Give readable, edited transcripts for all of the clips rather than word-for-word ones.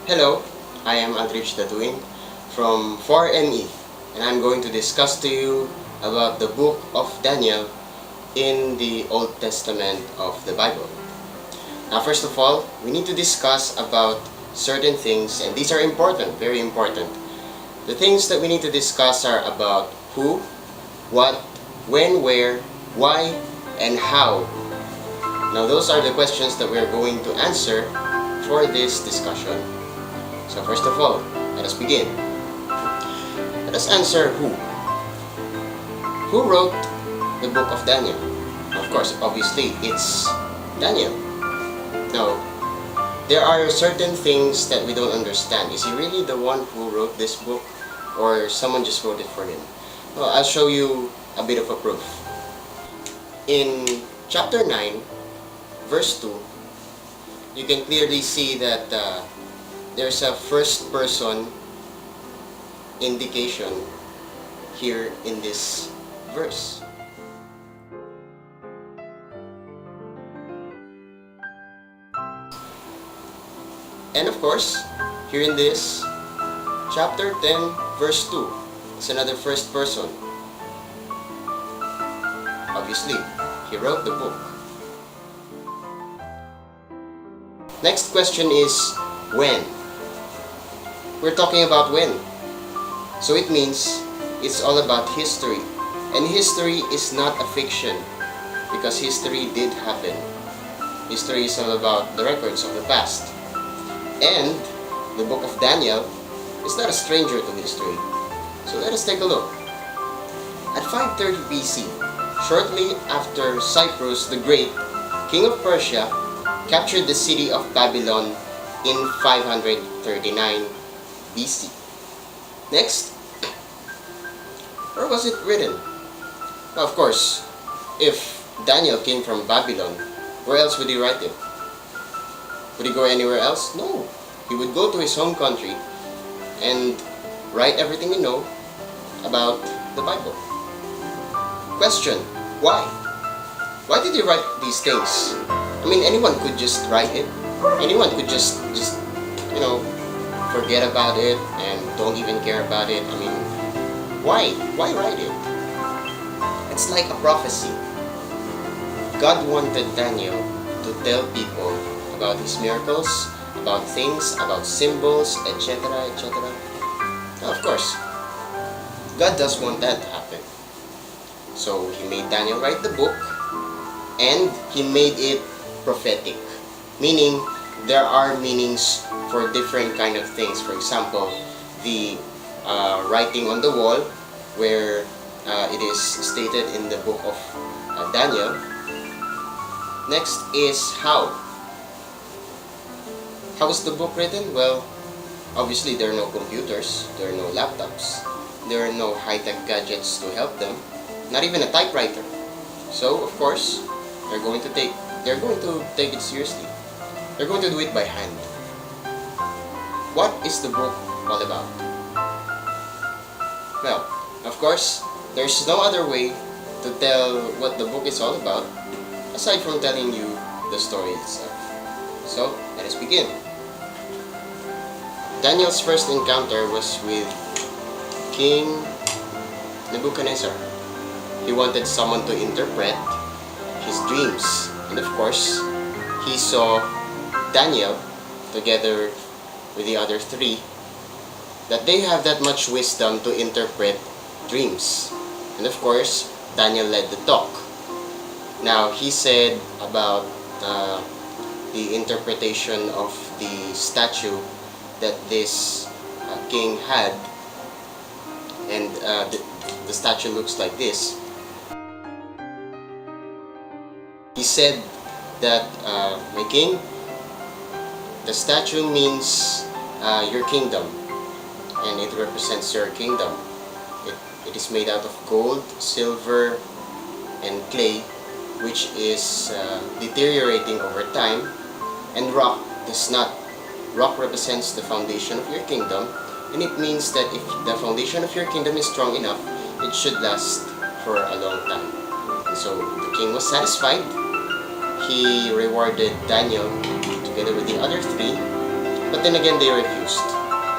Hello, I am Datuin from 4ME, and I'm going to discuss to you about the book of Daniel in the Old Testament of the Bible. Now, first of all, we need to discuss about certain things, and these are important, very important. The things that we need to discuss are about who, what, when, where, why, and how. Now, those are the questions that we are going to answer for this discussion. So first of all, let us begin. Let us answer who. Who wrote the book of Daniel? Of course, obviously, it's Daniel. Now, there are certain things that we don't understand. Is he really the one who wrote this book, or someone just wrote it for him? Well, I'll show you a bit of a proof. In chapter 9, verse 2, you can clearly see that there's a first person indication here in this verse. And of course, here in this chapter 10 verse 2, it's another first person. Obviously, he wrote the book. Next question is when? We're talking about when. So it means it's all about history. And history is not a fiction, because history did happen. History is all about the records of the past. And the book of Daniel is not a stranger to history. So let us take a look. At 530 BC, shortly after Cyrus the Great, king of Persia, captured the city of Babylon in 539 BC. Next, where was it written? Well, of course, if Daniel came from Babylon, where else would he write it? Would he go anywhere else? No. He would go to his home country and write everything he knows about the Bible. Question, why? Why did he write these things? I mean, anyone could just write it. Anyone could just forget about it and don't even care about it. I mean, why? Why write it? It's like a prophecy. God wanted Daniel to tell people about his miracles, about things, about symbols, etc., etc. Now, of course, God does want that to happen. So he made Daniel write the book, and he made it prophetic, meaning there are meanings for different kind of things. For example, the writing on the wall, where it is stated in the book of Daniel. Next is how. How is the book written? Well, obviously there are no computers, there are no laptops, there are no high-tech gadgets to help them, not even a typewriter. So of course, they're going to take it seriously. They're going to do it by hand. What is the book all about? Well, of course, there's no other way to tell what the book is all about aside from telling you the story itself. So, let us begin. Daniel's first encounter was with King Nebuchadnezzar. He wanted someone to interpret his dreams. And of course, he saw Daniel together with the other three, that they have that much wisdom to interpret dreams. And of course, Daniel led the talk. Now, he said about the interpretation of the statue that this king had, and the statue looks like this. He said that, my king, the statue means your kingdom, and it represents your kingdom. It is made out of gold, silver, and clay, which is deteriorating over time, and rock does not. Rock represents the foundation of your kingdom, and it means that if the foundation of your kingdom is strong enough, it should last for a long time. And so the king was satisfied. He rewarded Daniel together with the other three But then again, they refused.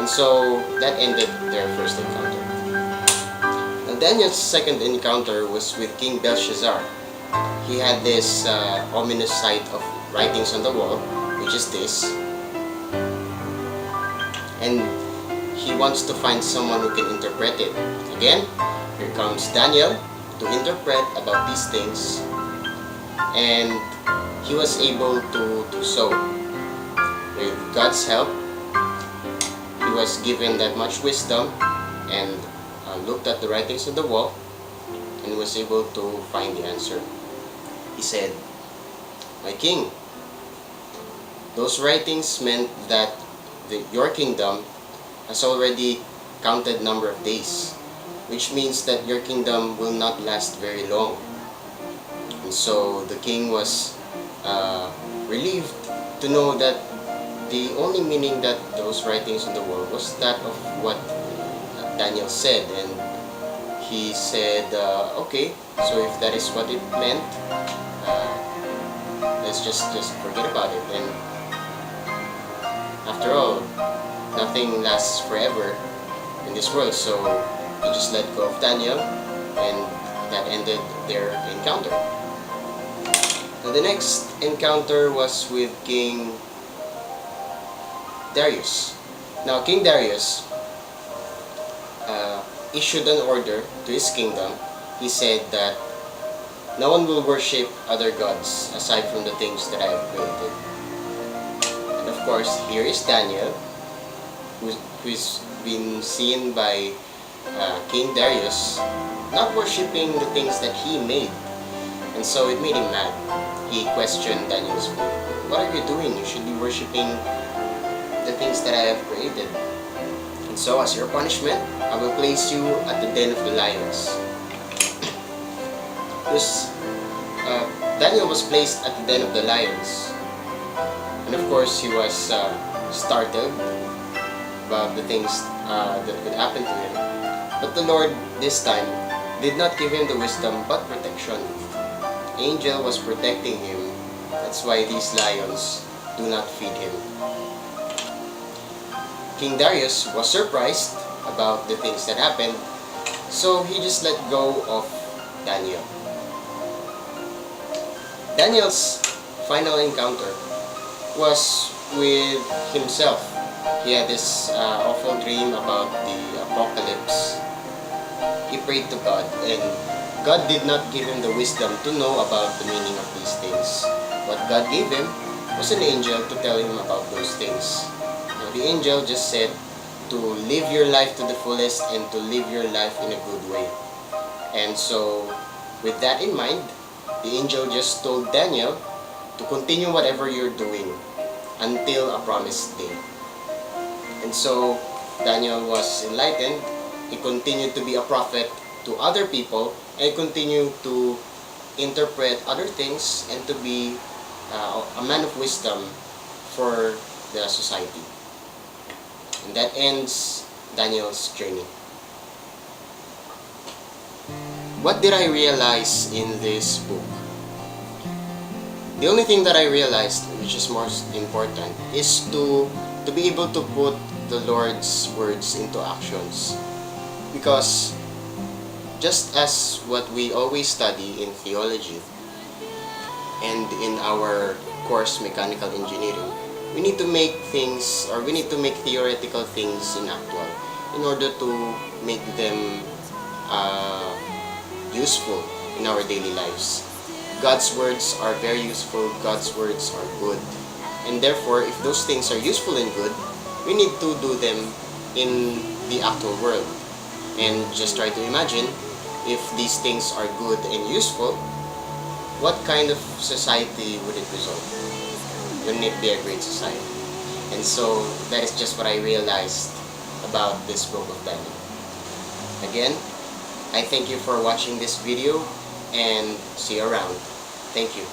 And so that ended their first encounter. Now, Daniel's second encounter was with King Belshazzar. He had this ominous sight of writings on the wall, which is this. And he wants to find someone who can interpret it. Again, here comes Daniel to interpret about these things. And he was able to do so. With God's help, he was given that much wisdom and looked at the writings on the wall and was able to find the answer. He said, "My king, those writings meant that your kingdom has already counted number of days, which means that your kingdom will not last very long." And so the king was relieved to know that the only meaning that those writings on the wall was that of what Daniel said. And he said, okay, so if that is what it meant, let's just forget about it. And after all, nothing lasts forever in this world, so he just let go of Daniel, and that ended their encounter. Now, the next encounter was with King Darius. Now, King Darius issued an order to his kingdom. He said that no one will worship other gods aside from the things that I have created. And of course, here is Daniel, who's been seen by King Darius not worshiping the things that he made. And so it made him mad. He questioned Daniel's faith. What are you doing? You should be worshiping the things that I have created. And so as your punishment, I will place you at the den of the lions. Daniel was placed at the den of the lions. And of course, he was startled about the things that could happen to him. But the Lord, this time, did not give him the wisdom but protection. Angel was protecting him. That's why these lions do not feed him. King Darius was surprised about the things that happened, so he just let go of Daniel. Daniel's final encounter was with himself. He had this awful dream about the apocalypse. He prayed to God, and God did not give him the wisdom to know about the meaning of these things. What God gave him was an angel to tell him about those things. Now, the angel just said to live your life to the fullest and to live your life in a good way. And so, with that in mind, the angel just told Daniel to continue whatever you're doing until a promised day. And so, Daniel was enlightened. He continued to be a prophet to other people, and continued to interpret other things and to be a man of wisdom for the society. And that ends Daniel's journey. What did I realize in this book? The only thing that I realized, which is most important, is to be able to put the Lord's words into actions. Because just as what we always study in theology and in our course mechanical engineering, we need to make things, or we need to make theoretical things in actual in order to make them useful in our daily lives. God's words are very useful, God's words are good. And therefore, if those things are useful and good, we need to do them in the actual world. And just try to imagine, if these things are good and useful, what kind of society would it result? Wouldn't it be a great society? And so that is just what I realized about this book of Daniel. Again, I thank you for watching this video, and see you around. Thank you.